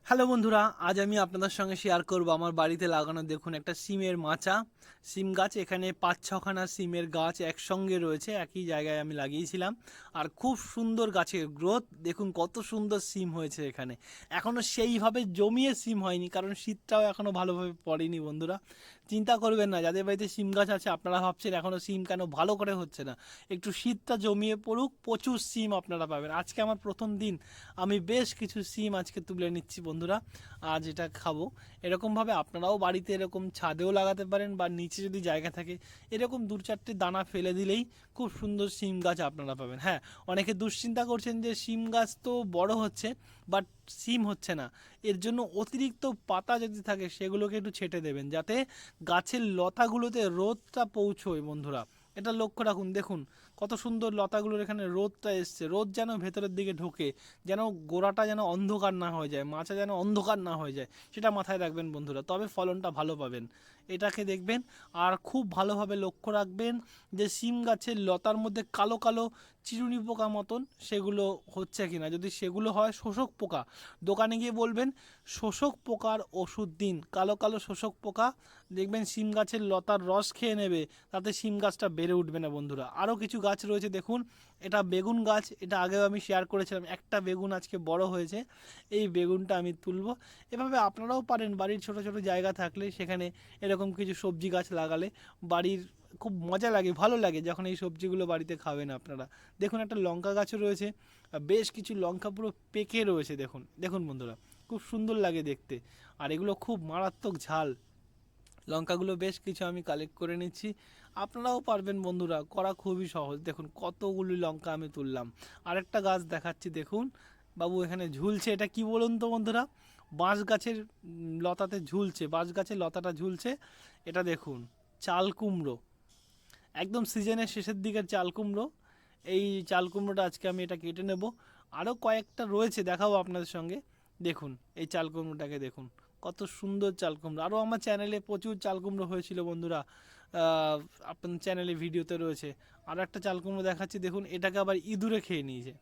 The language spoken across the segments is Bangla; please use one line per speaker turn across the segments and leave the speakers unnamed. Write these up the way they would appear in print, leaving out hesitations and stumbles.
হ্যালো বন্ধুরা, আজ আমি আপনাদের সঙ্গে শেয়ার করব আমার বাড়িতে লাগানো দেখুন একটা সিমের মাচা। সিম গাছ, এখানে ৫-৬খানা সিমের গাছ একসঙ্গে রয়েছে, একই জায়গায় আমি লাগিয়েছিলাম। আর খুব সুন্দর গাছের গ্রোথ, দেখুন কত সুন্দর সিম হয়েছে এখানে। এখনও সেইভাবে জমিয়ে সিম হয়নি, কারণ শীতটাও এখনও ভালোভাবে পড়েনি বন্ধুরা। চিন্তা করবেন না, যাদের বাড়িতে সিম গাছ আছে আপনারা ভাবছেন এখনও সিম কেন ভালো করে হচ্ছে না। একটু শীতটা জমিয়ে পড়ুক, প্রচুর সিম আপনারা পাবেন। আজকে আমার প্রথম দিন, আমি বেশ কিছু সিম আজকে তুলে নিচ্ছি বন্ধুরা। আজ এটা খাবো। এরকমভাবে আপনারাও বাড়িতে এরকম ছাদেও লাগাতে পারেন, বা নিচে যদি জায়গা থাকে এরকম 2-4টে দানা ফেলে দিলেই খুব সুন্দর সিম গাছ আপনারা পাবেন। হ্যাঁ, অনেকে দুশ্চিন্তা করছেন যে সিম গাছ তো বড় হচ্ছে বাট সিম হচ্ছে না। এর জন্য অতিরিক্ত পাতা যদি থাকে সেগুলোকে একটু ছেটে দেবেন, যাতে গাছের লতাগুলোতে রোদটা পৌঁছয় বন্ধুরা। এটা লক্ষ্য রাখুন, দেখুন কত সুন্দর লতাগুলোর এখানে রোদটা এসছে, রোদ যেন ভেতরের দিকে ঢোকে, যেন গোড়াটা যেন অন্ধকার না হয়ে যায়, মাচা যেন অন্ধকার না হয়ে যায়, সেটা মাথায় রাখবেন বন্ধুরা, তবে ফলনটা ভালো পাবেন। এটাকে দেখবেন। আর খুব ভালোভাবে লক্ষ্য রাখবেন যে সিম গাছের লতার মধ্যে কালো কালো চিরুনি পোকা মতন সেগুলো হচ্ছে কিনা। যদি সেগুলো হয়, শোষক পোকা, দোকানে গিয়ে বলবেন শোষক পোকার ওষুধ দিন। কালো কালো শোষক পোকা দেখবেন সিম গাছের লতার রস খেয়ে নেবে, তাতে সিম গাছটা বেড়ে উঠবে না বন্ধুরা। আরও কিছু গাছ রয়েছে দেখুন, এটা বেগুন গাছ, এটা আগেও আমি শেয়ার করেছিলাম। একটা বেগুন আজকে বড় হয়েছে, এই বেগুনটা আমি তুলবো। এভাবে আপনারাও পারেন, বাড়ির ছোট ছোট জায়গা থাকলে সেখানে এরকম কিছু সবজি গাছ লাগালে বাড়ির খুব মজা লাগে, ভালো লাগে যখন এই সবজিগুলো বাড়িতে খাবেন আপনারা। দেখুন একটা লঙ্কা গাছও রয়েছে, বেশ কিছু লঙ্কা পুরো পেকে রয়েছে, দেখুন দেখুন বন্ধুরা, খুব সুন্দর লাগে দেখতে। আর এগুলো খুব মারাত্মক ঝাল। লঙ্কাগুলো বেশ কিছু আমি কালেক্ট করে নিচ্ছি, আপনারাও পারবেন বন্ধুরা, করা খুবই সহজ। দেখুন কতগুলি লঙ্কা আমি তুললাম। আরেকটা গাছ দেখাচ্ছি, দেখুন বাবু এখানে ঝুলছে, এটা কি বলুন তো বন্ধুরা, বাঁশ গাছের লতাতে ঝুলছে, বাঁশ গাছের লতাটা ঝুলছে। এটা দেখুন চাল কুমড়ো, একদম সিজনের শেষের দিকের চাল কুমড়ো। এই চাল কুমড়োটা আজকে আমি এটা কেটে নেব। আরও কয়েকটা রয়েছে, দেখাবো আপনাদের সঙ্গে। দেখুন এই চাল কুমড়োটাকে দেখুন, কত সুন্দর চাল কুমড়ো। আরও আমার চ্যানেলে প্রচুর চাল কুমড়ো হয়েছিল বন্ধুরা, আপনার চ্যানেলে ভিডিওতে রয়েছে। আর একটা চাল কুমড়ো দেখাচ্ছি, দেখুন এটাকে আবার ইঁদুরে খেয়ে নিয়েছে।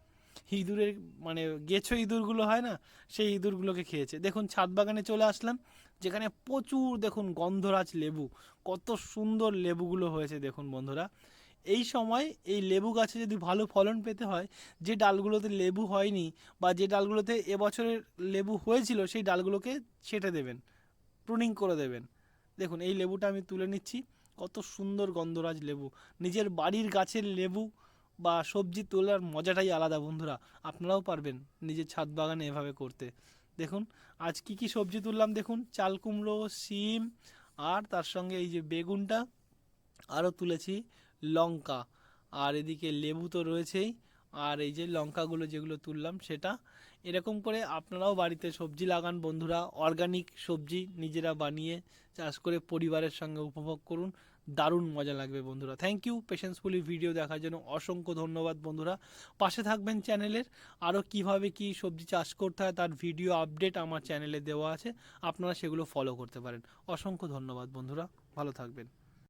ইঁদুরের মানে গেছো ইঁদুরগুলো হয় না, সেই ইঁদুরগুলোকে খেয়েছে। দেখুন ছাদ বাগানে চলে আসলাম, যেখানে প্রচুর দেখুন গন্ধরাজ লেবু, কত সুন্দর লেবুগুলো হয়েছে দেখুন বন্ধুরা। এই সময় এই লেবু গাছে যদি ভালো ফলন পেতে হয়, যে ডালগুলোতে লেবু হয়নি বা যে ডালগুলোতে এবছরের লেবু হয়েছিল সেই ডালগুলোকে ছেটে দেবেন, প্রুনিং করে দেবেন। দেখুন এই লেবুটা আমি তুলে নিচ্ছি, কত সুন্দর গন্ধরাজ লেবু। নিজের বাড়ির গাছের লেবু বা সবজি তোলার মজাটাই আলাদা বন্ধুরা। আপনারাও পারবেন নিজের ছাদ বাগানে এভাবে করতে। দেখুন আজ কি কি সবজি তুললাম, দেখুন চাল কুমড়ো, শিম, আর তার সঙ্গে এই যে বেগুনটা, আরও তুলেছি লঙ্কা, আর এদিকে লেবু তো রয়েছেই, আর এই যে লঙ্কাগুলো যেগুলো তুললাম সেটা। এরকম করে আপনারাও বাড়িতে সবজি লাগান বন্ধুরা, অর্গানিক সবজি নিজেরা বানিয়ে চাষ করে পরিবারের সঙ্গে উপভোগ করুন, দারুণ মজা লাগবে বন্ধুরা। থ্যাংক ইউ পেশেন্সফুলি ভিডিও দেখার জন্য, অসংখ্য ধন্যবাদ বন্ধুরা। পাশে থাকবেন চ্যানেলের, আরও কিভাবে কি সবজি চাষ করতে হয় তার ভিডিও আপডেট আমার চ্যানেলে দেওয়া আছে, আপনারা সেগুলো ফলো করতে পারেন। অসংখ্য ধন্যবাদ বন্ধুরা, ভালো থাকবেন।